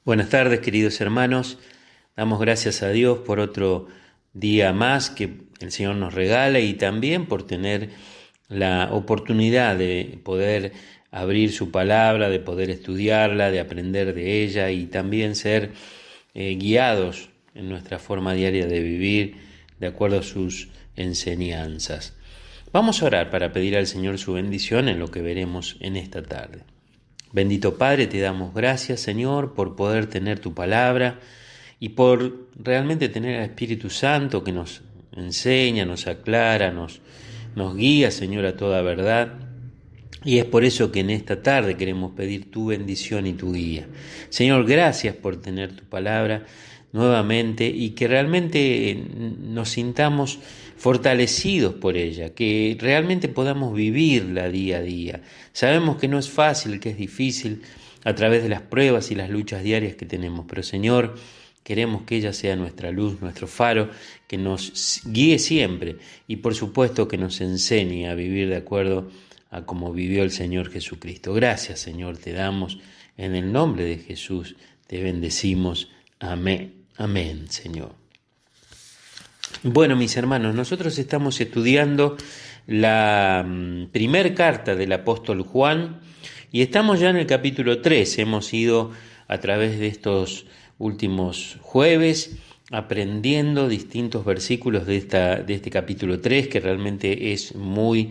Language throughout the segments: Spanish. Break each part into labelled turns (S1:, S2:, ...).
S1: Buenas tardes, queridos hermanos. Damos gracias a Dios por otro día más que el Señor nos regala y también por tener la oportunidad de poder abrir su palabra, de poder estudiarla, de aprender de ella y también ser guiados en nuestra forma diaria de vivir de acuerdo a sus enseñanzas. Vamos a orar para pedir al Señor su bendición en lo que veremos en esta tarde. Bendito Padre, te damos gracias, Señor, por poder tener tu palabra y por realmente tener al Espíritu Santo que nos enseña, nos aclara, nos guía, Señor, a toda verdad. Y es por eso que en esta tarde queremos pedir tu bendición y tu guía. Señor, gracias por tener tu palabra nuevamente y que realmente nos sintamos fortalecidos por ella, que realmente podamos vivirla día a día. Sabemos que no es fácil, que es difícil a través de las pruebas y las luchas diarias que tenemos, pero Señor, queremos que ella sea nuestra luz, nuestro faro, que nos guíe siempre y por supuesto que nos enseñe a vivir de acuerdo a como vivió el Señor Jesucristo. Gracias, Señor, te damos en el nombre de Jesús, te bendecimos. Amén. Amén, Señor. Bueno, mis hermanos, nosotros estamos estudiando la primer carta del apóstol Juan y estamos ya en el capítulo 3. Hemos ido a través de estos últimos jueves aprendiendo distintos versículos de este capítulo 3, que realmente es muy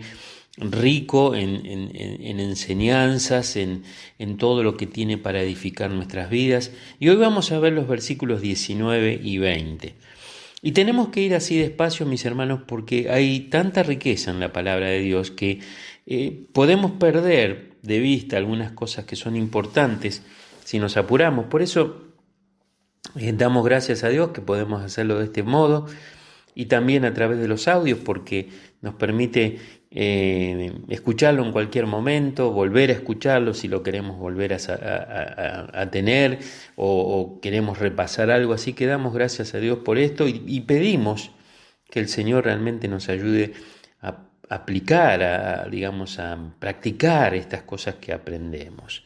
S1: rico en enseñanzas, en todo lo que tiene para edificar nuestras vidas. Y hoy vamos a ver los versículos 19 y 20. Y tenemos que ir así despacio, mis hermanos, porque hay tanta riqueza en la palabra de Dios que podemos perder de vista algunas cosas que son importantes si nos apuramos. Por eso damos gracias a Dios que podemos hacerlo de este modo y también a través de los audios, porque nos permite escucharlo en cualquier momento, volver a escucharlo si lo queremos volver a tener o queremos repasar algo. Así que damos gracias a Dios por esto y pedimos que el Señor realmente nos ayude a aplicar, a practicar estas cosas que aprendemos.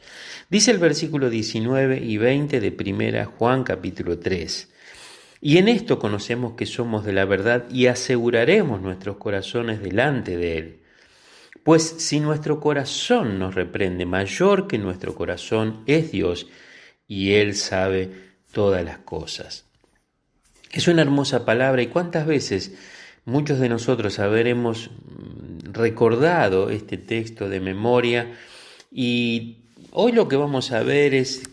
S1: Dice el versículo 19 y 20 de 1 Juan capítulo 3. Y en esto conocemos que somos de la verdad y aseguraremos nuestros corazones delante de Él. Pues si nuestro corazón nos reprende, mayor que nuestro corazón es Dios y Él sabe todas las cosas. Es una hermosa palabra y cuántas veces muchos de nosotros habremos recordado este texto de memoria y hoy lo que vamos a ver es,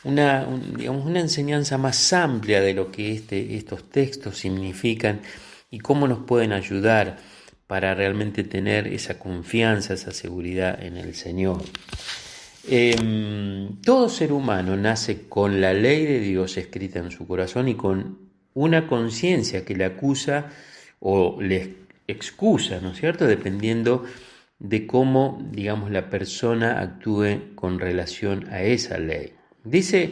S1: una enseñanza más amplia de lo que estos textos significan y cómo nos pueden ayudar para realmente tener esa confianza, esa seguridad en el Señor. Todo ser humano nace con la ley de Dios escrita en su corazón y con una conciencia que le acusa o le excusa, ¿no es cierto?, dependiendo de cómo, la persona actúe con relación a esa ley. Dice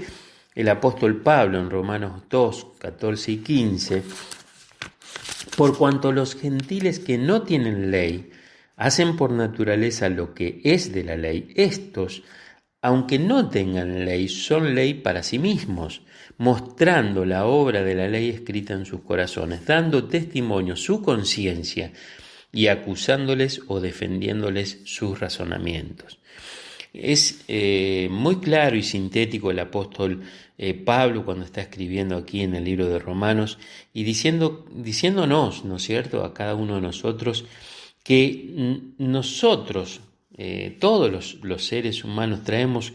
S1: el apóstol Pablo en Romanos 2, 14 y 15, por cuanto los gentiles que no tienen ley hacen por naturaleza lo que es de la ley, estos, aunque no tengan ley, son ley para sí mismos, mostrando la obra de la ley escrita en sus corazones, dando testimonio su conciencia y acusándoles o defendiéndoles sus razonamientos. Es muy claro y sintético el apóstol Pablo cuando está escribiendo aquí en el libro de Romanos y diciéndonos, ¿no es cierto?, a cada uno de nosotros que nosotros, todos los seres humanos, traemos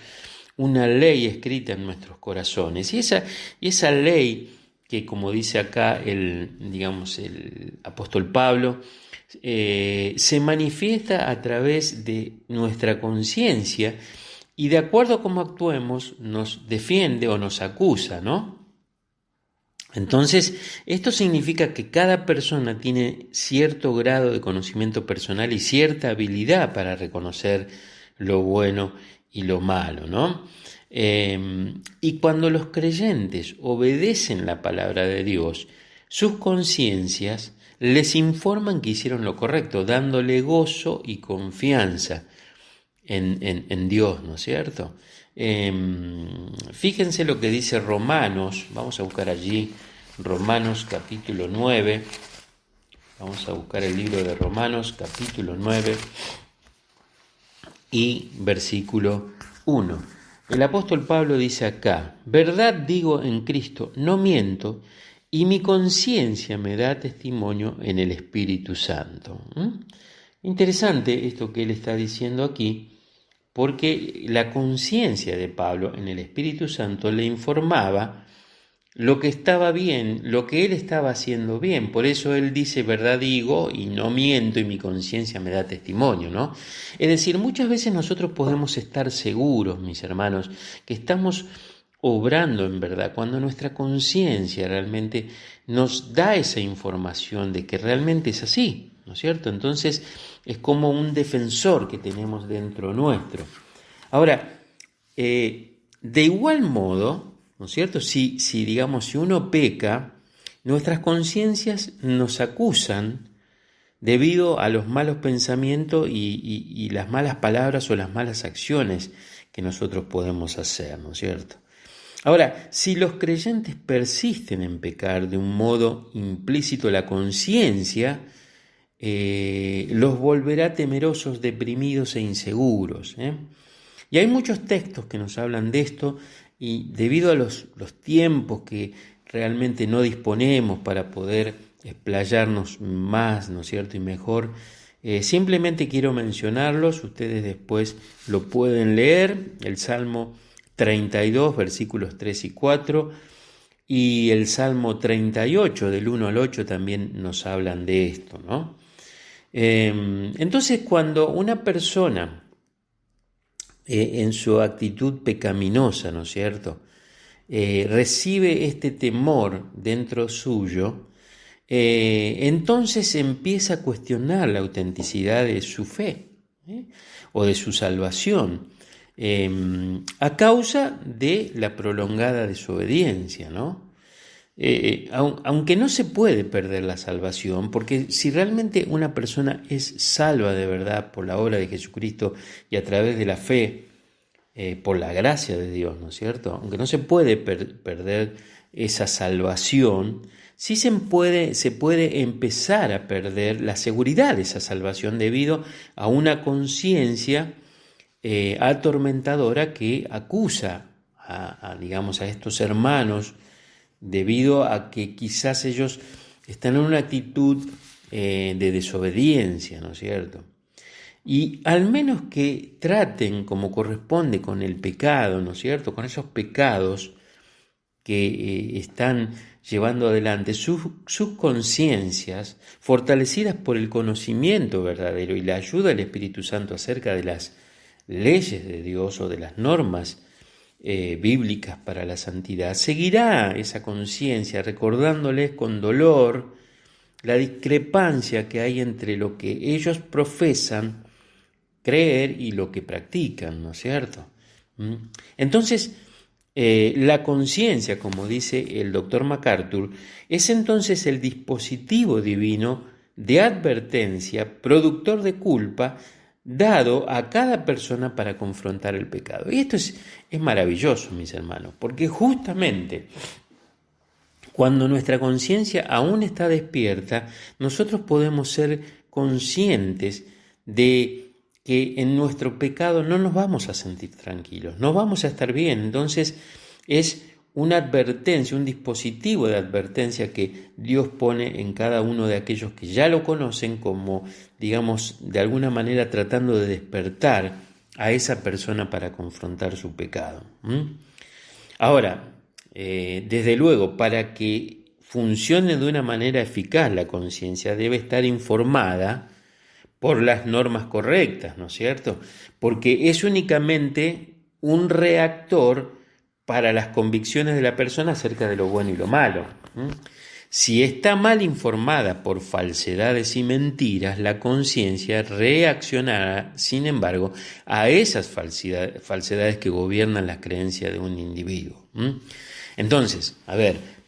S1: una ley escrita en nuestros corazones y esa ley que, como dice acá el apóstol Pablo, se manifiesta a través de nuestra conciencia y de acuerdo a cómo actuemos nos defiende o nos acusa, ¿no? Entonces, esto significa que cada persona tiene cierto grado de conocimiento personal y cierta habilidad para reconocer lo bueno y lo malo, ¿no? Y cuando los creyentes obedecen la palabra de Dios, sus conciencias les informan que hicieron lo correcto, dándole gozo y confianza en Dios, ¿no es cierto? Fíjense lo que dice Romanos, vamos a buscar allí Romanos capítulo 9, vamos a buscar el libro de Romanos capítulo 9 y versículo 1. El apóstol Pablo dice acá: verdad digo en Cristo, no miento, y mi conciencia me da testimonio en el Espíritu Santo. Interesante esto que él está diciendo aquí, porque la conciencia de Pablo en el Espíritu Santo le informaba lo que estaba bien, lo que él estaba haciendo bien. Por eso él dice, verdad digo y no miento, y mi conciencia me da testimonio, ¿no? Es decir, muchas veces nosotros podemos estar seguros, mis hermanos, que estamos obrando en verdad, cuando nuestra conciencia realmente nos da esa información de que realmente es así, ¿no es cierto? Entonces es como un defensor que tenemos dentro nuestro. Ahora, de igual modo, ¿no es cierto? Si uno peca, nuestras conciencias nos acusan debido a los malos pensamientos y las malas palabras o las malas acciones que nosotros podemos hacer, ¿no es cierto? Ahora, si los creyentes persisten en pecar de un modo implícito, la conciencia los volverá temerosos, deprimidos e inseguros. Y hay muchos textos que nos hablan de esto, y debido a los tiempos que realmente no disponemos para poder explayarnos más, ¿no es cierto?, y mejor, simplemente quiero mencionarlos. Ustedes después lo pueden leer: el Salmo 32, versículos 3 y 4, y el Salmo 38, del 1 al 8, también nos hablan de esto, ¿no? Entonces, cuando una persona en su actitud pecaminosa, ¿no es cierto?, recibe este temor dentro suyo, entonces empieza a cuestionar la autenticidad de su fe o de su salvación, a causa de la prolongada desobediencia, ¿no? Aunque no se puede perder la salvación, porque si realmente una persona es salva de verdad por la obra de Jesucristo y a través de la fe, por la gracia de Dios, ¿no es cierto? Aunque no se puede perder esa salvación, sí se puede empezar a perder la seguridad de esa salvación debido a una conciencia atormentadora que acusa a estos hermanos, debido a que quizás ellos están en una actitud de desobediencia, ¿no es cierto? Y al menos que traten como corresponde con el pecado, ¿no es cierto?, con esos pecados que están llevando adelante sus conciencias, fortalecidas por el conocimiento verdadero y la ayuda del Espíritu Santo acerca de las leyes de Dios o de las normas bíblicas para la santidad, seguirá esa conciencia recordándoles con dolor la discrepancia que hay entre lo que ellos profesan creer y lo que practican, ¿no es cierto? Entonces, la conciencia, como dice el doctor MacArthur, es entonces el dispositivo divino de advertencia, productor de culpa, dado a cada persona para confrontar el pecado. Y esto es maravilloso, mis hermanos, porque justamente cuando nuestra conciencia aún está despierta, nosotros podemos ser conscientes de que en nuestro pecado no nos vamos a sentir tranquilos, no vamos a estar bien. Entonces es una advertencia, un dispositivo de advertencia que Dios pone en cada uno de aquellos que ya lo conocen, como, de alguna manera tratando de despertar a esa persona para confrontar su pecado. Ahora, desde luego, para que funcione de una manera eficaz la conciencia, debe estar informada por las normas correctas, ¿no es cierto? Porque es únicamente un reactor para las convicciones de la persona acerca de lo bueno y lo malo. Si está mal informada por falsedades y mentiras, la conciencia reaccionará, sin embargo, a esas falsedades que gobiernan las creencias de un individuo. Entonces,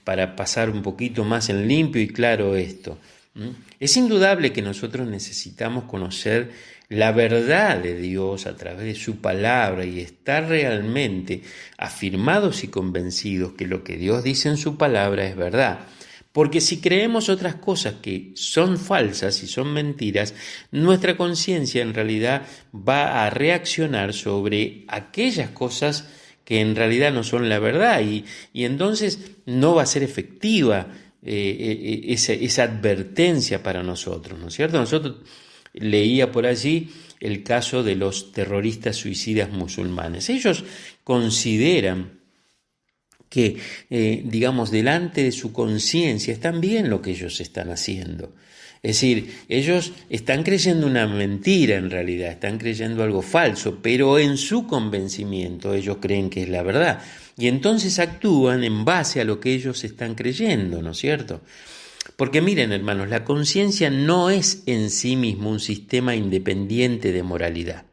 S1: para pasar un poquito más en limpio y claro esto, Es indudable que nosotros necesitamos conocer la verdad de Dios a través de su palabra y estar realmente afirmados y convencidos que lo que Dios dice en su palabra es verdad. Porque si creemos otras cosas que son falsas y son mentiras, nuestra conciencia en realidad va a reaccionar sobre aquellas cosas que en realidad no son la verdad y entonces no va a ser efectiva esa advertencia para nosotros, ¿no es cierto? Nosotros leía por allí el caso de los terroristas suicidas musulmanes. Ellos consideran que, delante de su conciencia están bien lo que ellos están haciendo. Es decir, ellos están creyendo una mentira en realidad, están creyendo algo falso, pero en su convencimiento ellos creen que es la verdad. Y entonces actúan en base a lo que ellos están creyendo, ¿no es cierto? Porque miren, hermanos, la conciencia no es en sí mismo un sistema independiente de moralidad.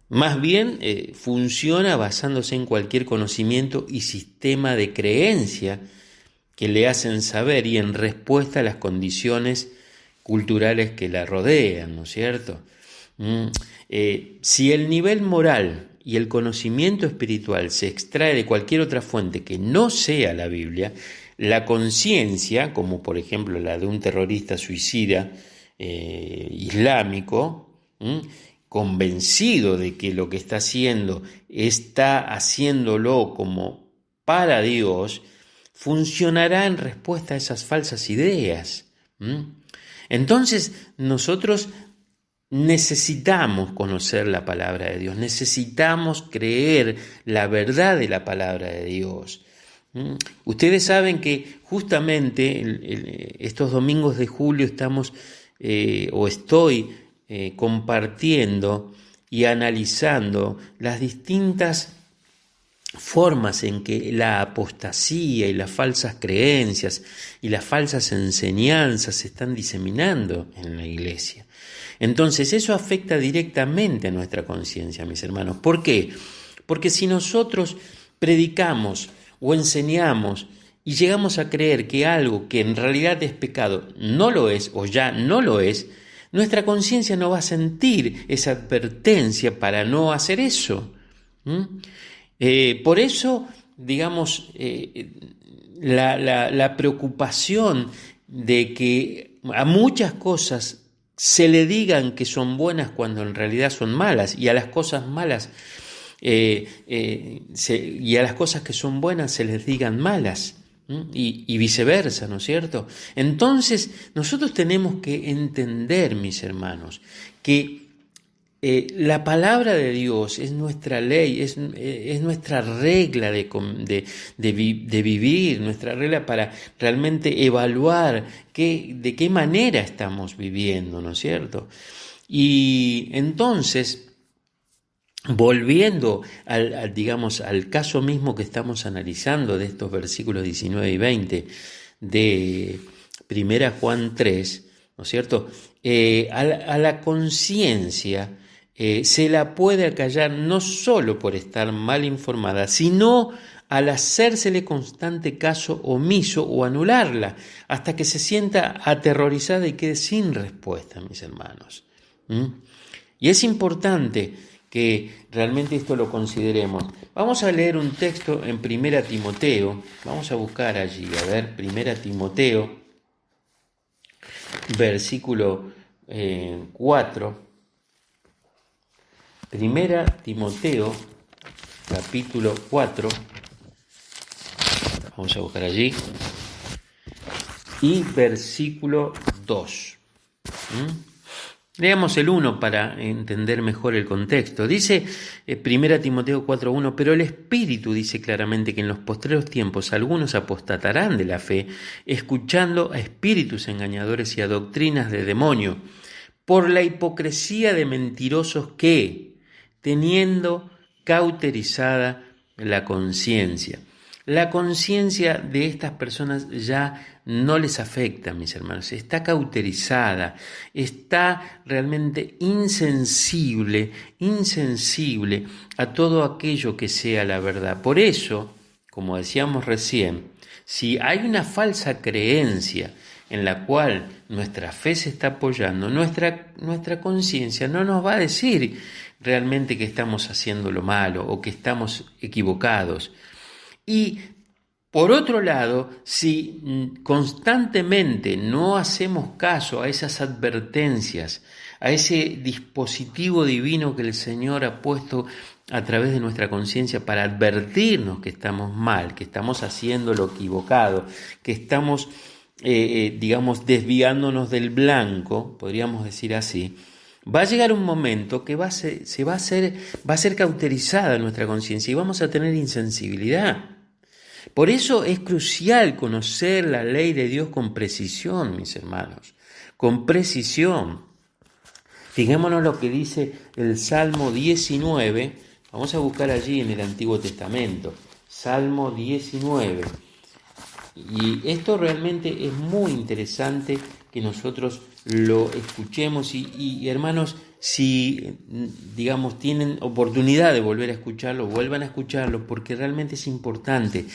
S1: Más bien funciona basándose en cualquier conocimiento y sistema de creencia que le hacen saber y en respuesta a las condiciones culturales que la rodean, ¿no es cierto? Si el nivel moral y el conocimiento espiritual se extrae de cualquier otra fuente que no sea la Biblia, la conciencia, como por ejemplo la de un terrorista suicida islámico, convencido de que lo que está haciéndolo como para Dios, funcionará en respuesta a esas falsas ideas. Entonces nosotros necesitamos conocer la palabra de Dios, necesitamos creer la verdad de la palabra de Dios. Ustedes saben que justamente estos domingos de julio estoy compartiendo y analizando las distintas formas en que la apostasía y las falsas creencias y las falsas enseñanzas se están diseminando en la iglesia. Entonces eso afecta directamente a nuestra conciencia, mis hermanos. ¿Por qué? Porque si nosotros predicamos o enseñamos y llegamos a creer que algo que en realidad es pecado no lo es o ya no lo es, nuestra conciencia no va a sentir esa advertencia para no hacer eso. Por eso, la preocupación de que a muchas cosas se le digan que son buenas cuando en realidad son malas, y a las cosas malas y a las cosas que son buenas se les digan malas. Y viceversa, ¿no es cierto? Entonces, nosotros tenemos que entender, mis hermanos, que la palabra de Dios es nuestra ley, es nuestra regla de vivir, nuestra regla para realmente evaluar de qué manera estamos viviendo, ¿no es cierto? Y entonces, volviendo al caso mismo que estamos analizando de estos versículos 19 y 20 de 1 Juan 3, ¿no es cierto? A la conciencia se la puede acallar no solo por estar mal informada, sino al hacérsele constante caso omiso o anularla, hasta que se sienta aterrorizada y quede sin respuesta, mis hermanos. Y es importante que realmente esto lo consideremos. Vamos a leer un texto en 1 Timoteo, vamos a buscar allí, 1 Timoteo, versículo 4, 1 Timoteo, capítulo 4, vamos a buscar allí, y versículo 2. Leamos el 1 para entender mejor el contexto. Dice 1 Timoteo 4:1, pero el Espíritu dice claramente que en los postreros tiempos algunos apostatarán de la fe, escuchando a espíritus engañadores y a doctrinas de demonio, por la hipocresía de mentirosos que, teniendo cauterizada la conciencia. La conciencia de estas personas ya no les afecta, mis hermanos, está cauterizada, está realmente insensible a todo aquello que sea la verdad. Por eso, como decíamos recién, si hay una falsa creencia en la cual nuestra fe se está apoyando, nuestra conciencia no nos va a decir realmente que estamos haciendo lo malo o que estamos equivocados. Y por otro lado, si constantemente no hacemos caso a esas advertencias, a ese dispositivo divino que el Señor ha puesto a través de nuestra conciencia para advertirnos que estamos mal, que estamos haciendo lo equivocado, que estamos, desviándonos del blanco, podríamos decir así, va a llegar un momento que va a ser cauterizada nuestra conciencia y vamos a tener insensibilidad. Por eso es crucial conocer la ley de Dios con precisión, mis hermanos, con precisión. Fijémonos lo que dice el Salmo 19, vamos a buscar allí en el Antiguo Testamento, Salmo 19. Y esto realmente es muy interesante que nosotros lo escuchemos y hermanos, si tienen oportunidad de volver a escucharlo, vuelvan a escucharlo porque realmente es importante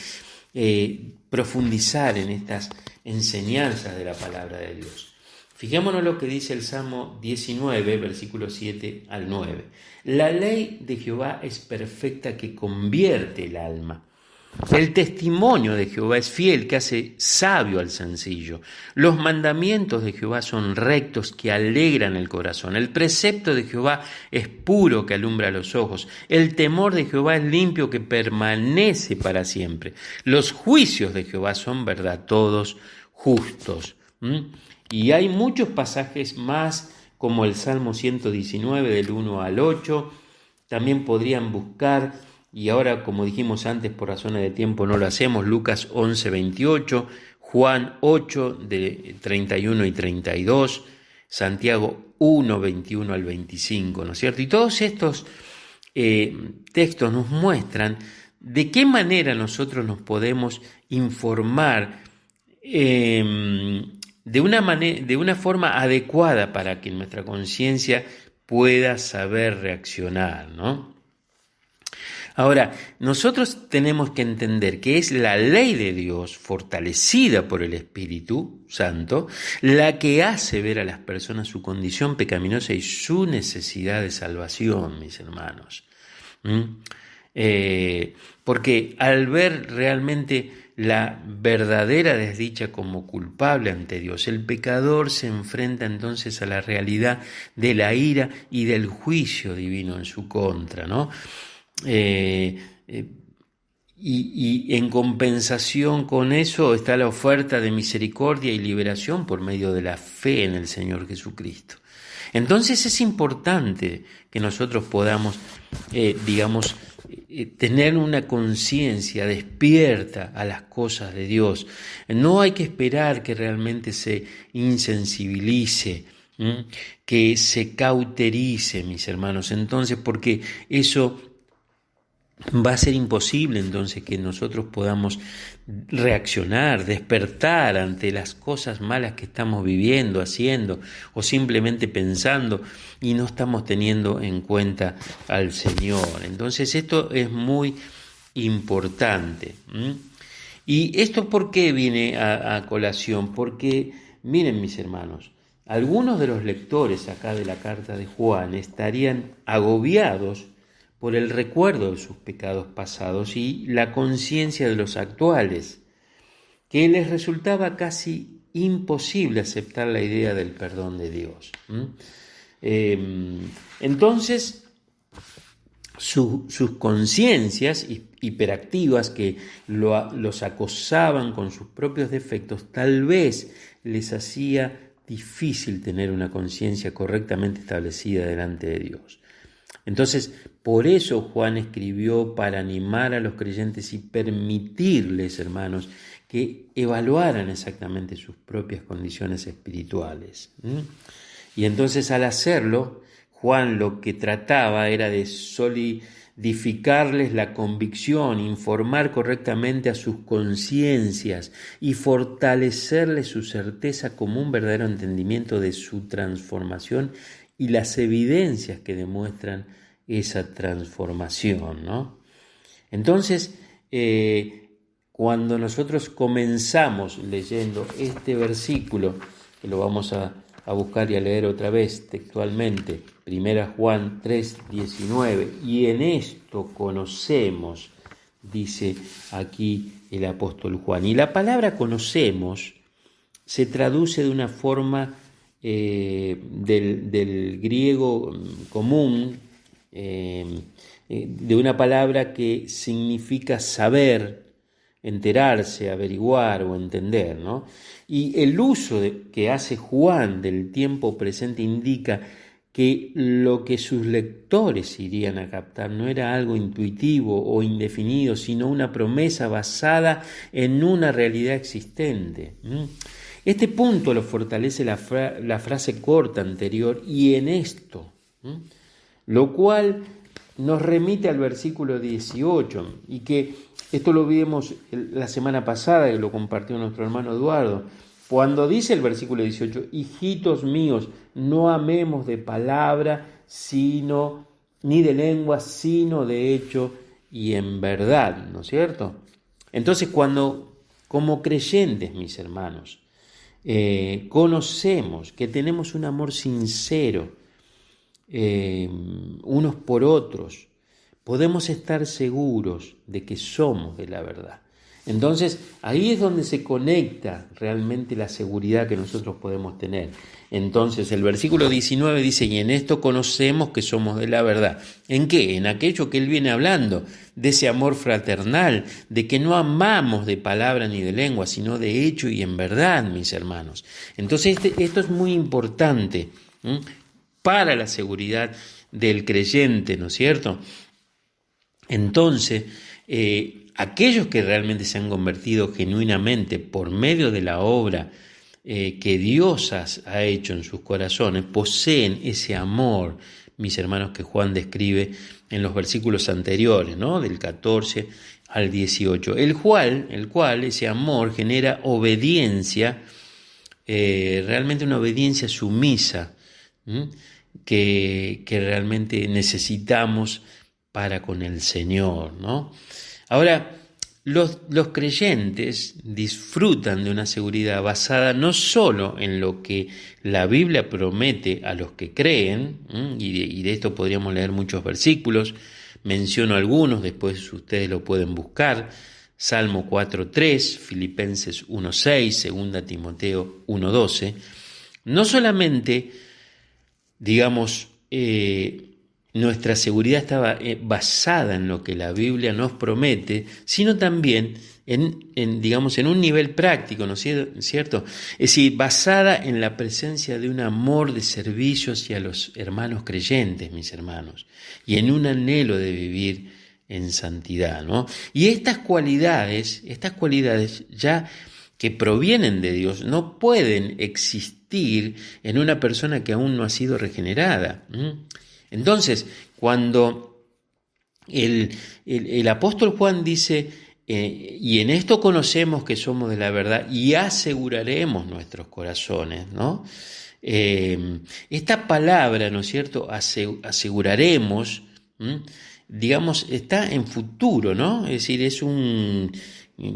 S1: profundizar en estas enseñanzas de la palabra de Dios. Fijémonos lo que dice el Salmo 19, versículos 7 al 9. La ley de Jehová es perfecta que convierte el alma. El testimonio de Jehová es fiel, que hace sabio al sencillo. Los mandamientos de Jehová son rectos, que alegran el corazón. El precepto de Jehová es puro, que alumbra los ojos. El temor de Jehová es limpio, que permanece para siempre. Los juicios de Jehová son verdad, todos justos. Y hay muchos pasajes más, como el Salmo 119, del 1 al 8. También podrían buscar. Y ahora, como dijimos antes, por razones de tiempo no lo hacemos, Lucas 11, 28, Juan 8, de 31 y 32, Santiago 1, 21 al 25, ¿no es cierto? Y todos estos textos nos muestran de qué manera nosotros nos podemos informar de una forma adecuada para que nuestra conciencia pueda saber reaccionar, ¿no? Ahora, nosotros tenemos que entender que es la ley de Dios, fortalecida por el Espíritu Santo, la que hace ver a las personas su condición pecaminosa y su necesidad de salvación, mis hermanos. Porque al ver realmente la verdadera desdicha como culpable ante Dios, el pecador se enfrenta entonces a la realidad de la ira y del juicio divino en su contra, ¿no? Y en compensación con eso está la oferta de misericordia y liberación por medio de la fe en el Señor Jesucristo. Entonces es importante que nosotros podamos, tener una conciencia despierta a las cosas de Dios. No hay que esperar que realmente se insensibilice, que se cauterice, mis hermanos. Entonces, porque eso va a ser imposible entonces que nosotros podamos reaccionar, despertar ante las cosas malas que estamos viviendo, haciendo o simplemente pensando y no estamos teniendo en cuenta al Señor. Entonces esto es muy importante. ¿Y esto por qué viene a colación? Porque, miren mis hermanos, algunos de los lectores acá de la carta de Juan estarían agobiados por el recuerdo de sus pecados pasados y la conciencia de los actuales, que les resultaba casi imposible aceptar la idea del perdón de Dios. Entonces, sus conciencias hiperactivas que los acosaban con sus propios defectos, tal vez les hacía difícil tener una conciencia correctamente establecida delante de Dios. Entonces, por eso Juan escribió para animar a los creyentes y permitirles, hermanos, que evaluaran exactamente sus propias condiciones espirituales. Y entonces, al hacerlo, Juan lo que trataba era de solidificarles la convicción, informar correctamente a sus conciencias y fortalecerles su certeza como un verdadero entendimiento de su transformación y las evidencias que demuestran esa transformación, ¿no? Entonces, cuando nosotros comenzamos leyendo este versículo, que lo vamos a buscar y a leer otra vez textualmente, 1 Juan 3:19, y en esto conocemos, dice aquí el apóstol Juan. Y la palabra conocemos se traduce de una forma del griego común, de una palabra que significa saber, enterarse, averiguar o entender, ¿no? Y el uso que hace Juan del tiempo presente indica que lo que sus lectores irían a captar no era algo intuitivo o indefinido, sino una promesa basada en una realidad existente. Este punto lo fortalece la frase corta anterior, y en esto, lo cual nos remite al versículo 18, y que esto lo vimos la semana pasada, que lo compartió nuestro hermano Eduardo, cuando dice el versículo 18, hijitos míos, no amemos de palabra, ni de lengua, sino de hecho y en verdad, ¿no es cierto? Entonces, cuando como creyentes, mis hermanos, conocemos que tenemos un amor sincero unos por otros, podemos estar seguros de que somos de la verdad. Entonces, ahí es donde se conecta realmente la seguridad que nosotros podemos tener. Entonces, el versículo 19 dice, y en esto conocemos que somos de la verdad. ¿En qué? En aquello que él viene hablando, de ese amor fraternal, de que no amamos de palabra ni de lengua, sino de hecho y en verdad, mis hermanos. Entonces, esto es muy importante para la seguridad del creyente, ¿no es cierto? Entonces, aquellos que realmente se han convertido genuinamente por medio de la obra que Dios ha hecho en sus corazones, poseen ese amor, mis hermanos, que Juan describe en los versículos anteriores, ¿no? Del 14 al 18, el cual ese amor genera obediencia, realmente una obediencia sumisa, que realmente necesitamos para con el Señor, ¿no? Ahora, los creyentes disfrutan de una seguridad basada no solo en lo que la Biblia promete a los que creen, y de esto podríamos leer muchos versículos, menciono algunos, después ustedes lo pueden buscar, Salmo 4:3, Filipenses 1:6, 2 Timoteo 1:12, no solamente, digamos, nuestra seguridad estaba basada en lo que la Biblia nos promete, sino también en un nivel práctico, ¿no es cierto? Es decir, basada en la presencia de un amor de servicio hacia los hermanos creyentes, mis hermanos, y en un anhelo de vivir en santidad, ¿no? Y estas cualidades ya que provienen de Dios no pueden existir en una persona que aún no ha sido regenerada. Entonces, cuando el apóstol Juan dice, y en esto conocemos que somos de la verdad y aseguraremos nuestros corazones, ¿no? Esta palabra, ¿no es cierto?, aseguraremos, digamos, está en futuro, ¿no? Es decir,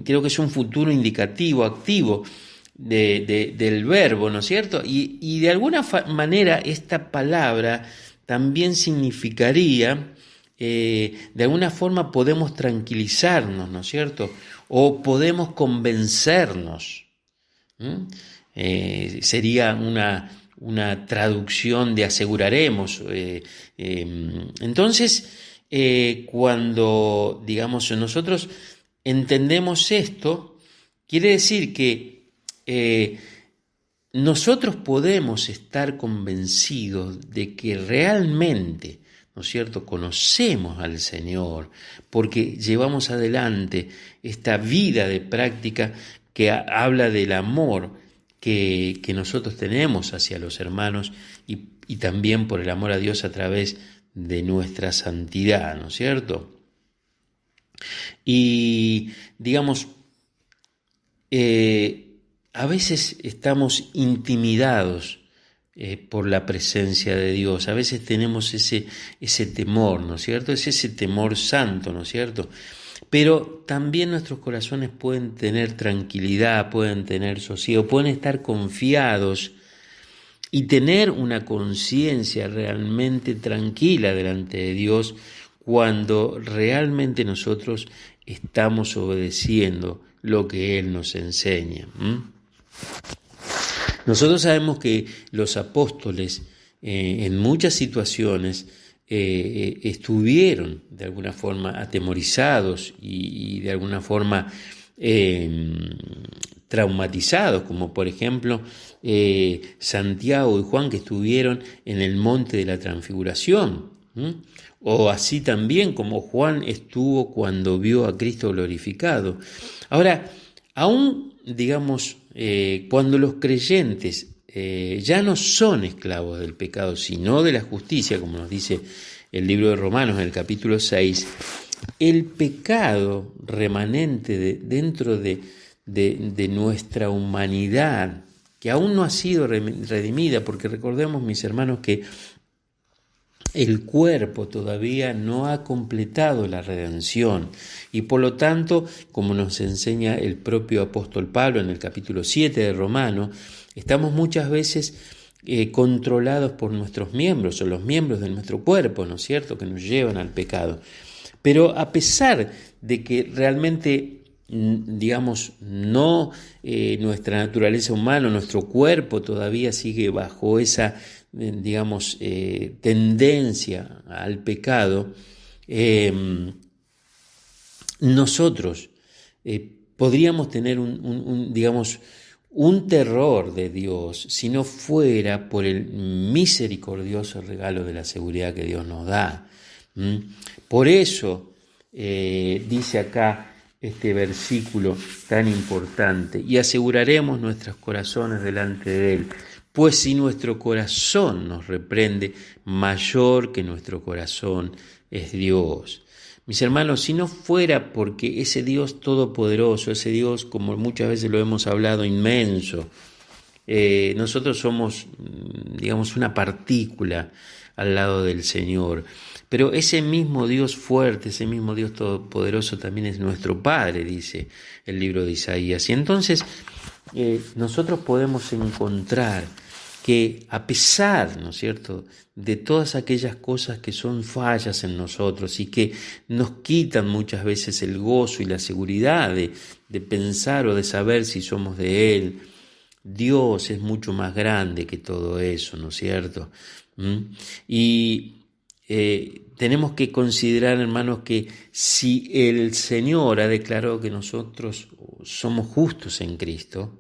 S1: creo que es un futuro indicativo, activo, del verbo, ¿no es cierto? Y de alguna manera esta palabra también significaría, de alguna forma podemos tranquilizarnos, ¿no es cierto? O podemos convencernos. Sería una traducción de aseguraremos. Entonces, cuando, digamos, nosotros entendemos esto, quiere decir que nosotros podemos estar convencidos de que realmente, ¿no es cierto?, conocemos al Señor, porque llevamos adelante esta vida de práctica que habla del amor que nosotros tenemos hacia los hermanos y también por el amor a Dios a través de nuestra santidad, ¿no es cierto? Y, digamos, a veces estamos intimidados por la presencia de Dios, a veces tenemos ese temor, ¿no es cierto? Es ese temor santo, ¿no es cierto? Pero también nuestros corazones pueden tener tranquilidad, pueden tener sosiego, pueden estar confiados y tener una conciencia realmente tranquila delante de Dios cuando realmente nosotros estamos obedeciendo lo que Él nos enseña. Nosotros sabemos que los apóstoles en muchas situaciones estuvieron de alguna forma atemorizados y de alguna forma traumatizados, como por ejemplo Santiago y Juan, que estuvieron en el monte de la transfiguración, o así también como Juan estuvo cuando vio a Cristo glorificado. Ahora, aún digamos, cuando los creyentes ya no son esclavos del pecado, sino de la justicia, como nos dice el libro de Romanos en el capítulo 6, el pecado remanente dentro de nuestra humanidad, que aún no ha sido redimida, porque recordemos, mis hermanos, que el cuerpo todavía no ha completado la redención y por lo tanto, como nos enseña el propio apóstol Pablo en el capítulo 7 de Romanos, estamos muchas veces controlados por nuestros miembros o los miembros de nuestro cuerpo, ¿no es cierto?, que nos llevan al pecado. Pero a pesar de que realmente, digamos, no nuestra naturaleza humana, nuestro cuerpo todavía sigue bajo esa, digamos, tendencia al pecado, nosotros podríamos tener un terror de Dios si no fuera por el misericordioso regalo de la seguridad que Dios nos da. Por eso dice acá este versículo tan importante: y aseguraremos nuestros corazones delante de Él, pues si nuestro corazón nos reprende, mayor que nuestro corazón es Dios. Mis hermanos, si no fuera porque ese Dios todopoderoso, ese Dios, como muchas veces lo hemos hablado, inmenso, nosotros somos, digamos, una partícula al lado del Señor. Pero ese mismo Dios fuerte, ese mismo Dios todopoderoso también es nuestro Padre, dice el libro de Isaías. Y entonces nosotros podemos encontrar que a pesar, ¿no es cierto?, de todas aquellas cosas que son fallas en nosotros y que nos quitan muchas veces el gozo y la seguridad de pensar o de saber si somos de Él, Dios es mucho más grande que todo eso, ¿no es cierto? Y tenemos que considerar, hermanos, que si el Señor ha declarado que nosotros somos justos en Cristo,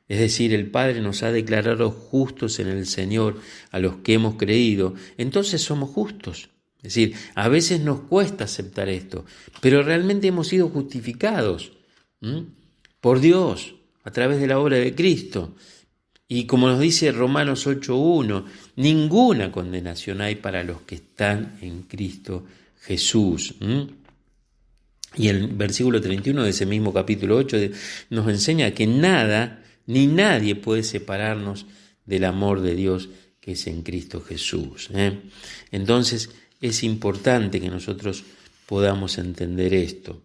S1: es decir, el Padre nos ha declarado justos en el Señor a los que hemos creído, entonces somos justos. Es decir, a veces nos cuesta aceptar esto, pero realmente hemos sido justificados por Dios a través de la obra de Cristo. Y como nos dice Romanos 8:1, ninguna condenación hay para los que están en Cristo Jesús. Y el versículo 31 de ese mismo capítulo 8 nos enseña que nada ni nadie puede separarnos del amor de Dios que es en Cristo Jesús. Entonces es importante que nosotros podamos entender esto.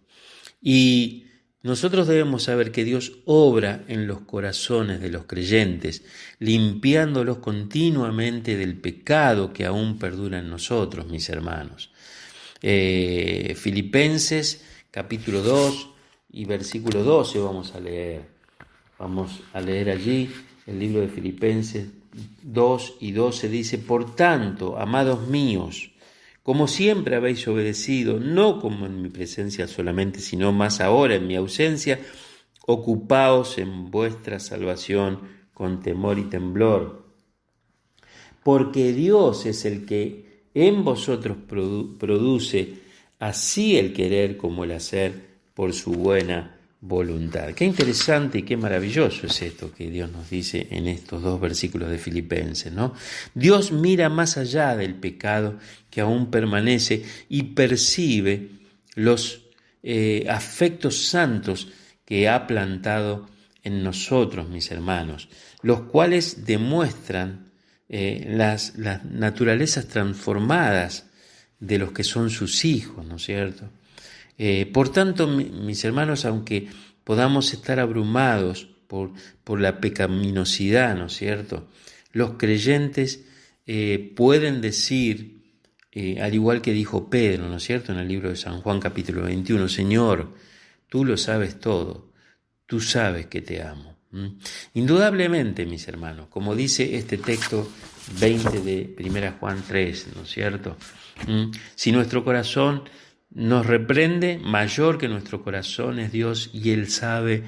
S1: Y nosotros debemos saber que Dios obra en los corazones de los creyentes, limpiándolos continuamente del pecado que aún perdura en nosotros, mis hermanos. Filipenses capítulo 2 y versículo 12 vamos a leer. Vamos a leer allí el libro de Filipenses 2 y 12, dice: por tanto, amados míos, como siempre habéis obedecido, no como en mi presencia solamente, sino más ahora en mi ausencia, ocupaos en vuestra salvación con temor y temblor. Porque Dios es el que en vosotros produce así el querer como el hacer por su buena voluntad. Qué interesante y qué maravilloso es esto que Dios nos dice en estos dos versículos de Filipenses, ¿no? Dios mira más allá del pecado que aún permanece y percibe los afectos santos que ha plantado en nosotros, mis hermanos, los cuales demuestran las naturalezas transformadas de los que son sus hijos, ¿no es cierto? Por tanto, mis hermanos, aunque podamos estar abrumados por la pecaminosidad, ¿no es cierto? Los creyentes pueden decir, al igual que dijo Pedro, ¿no es cierto?, en el libro de San Juan capítulo 21, Señor, tú lo sabes todo, tú sabes que te amo. Indudablemente, mis hermanos, como dice este texto 20 de 1 Juan 3, ¿no es cierto? Si nuestro corazón nos reprende, mayor que nuestro corazón es Dios y Él sabe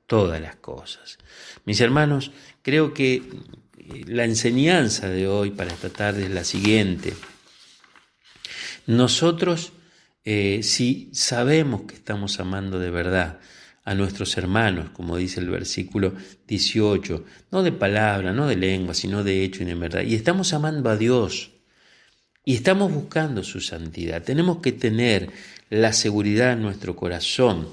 S1: todas las cosas. Mis hermanos, creo que la enseñanza de hoy para esta tarde es la siguiente. Nosotros, si sabemos que estamos amando de verdad a nuestros hermanos, como dice el versículo 18, no de palabra, no de lengua, sino de hecho y de verdad, y estamos amando a Dios, y estamos buscando su santidad, tenemos que tener la seguridad en nuestro corazón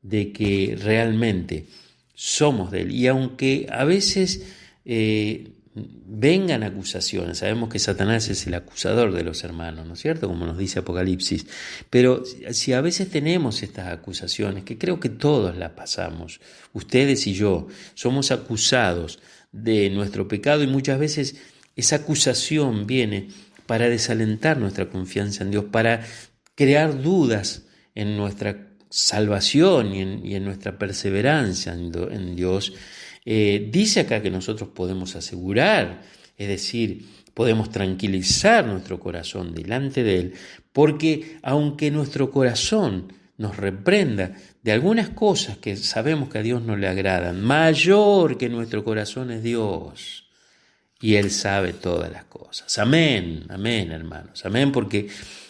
S1: de que realmente somos de Él. Y aunque a veces vengan acusaciones, sabemos que Satanás es el acusador de los hermanos, ¿no es cierto?, como nos dice Apocalipsis, pero si a veces tenemos estas acusaciones, que creo que todos las pasamos, ustedes y yo, somos acusados de nuestro pecado y muchas veces esa acusación viene para desalentar nuestra confianza en Dios, para crear dudas en nuestra salvación y en nuestra perseverancia en Dios. Dice acá que nosotros podemos asegurar, es decir, podemos tranquilizar nuestro corazón delante de Él, porque aunque nuestro corazón nos reprenda de algunas cosas que sabemos que a Dios no le agradan, mayor que nuestro corazón es Dios. Y Él sabe todas las cosas. Amén, amén, hermanos. Amén, porque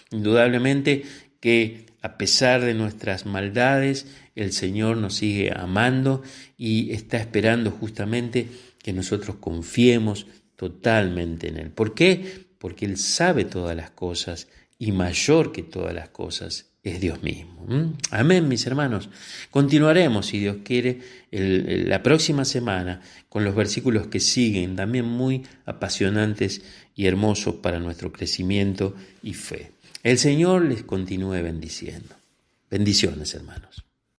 S1: indudablemente que a pesar de nuestras maldades, el Señor nos sigue amando y está esperando justamente que nosotros confiemos totalmente en Él. ¿Por qué? Porque Él sabe todas las cosas y mayor que todas las cosas es Dios mismo. Amén, mis hermanos. Continuaremos, si Dios quiere, la próxima semana con los versículos que siguen, también muy apasionantes y hermosos para nuestro crecimiento y fe. El Señor les continúe bendiciendo. Bendiciones, hermanos.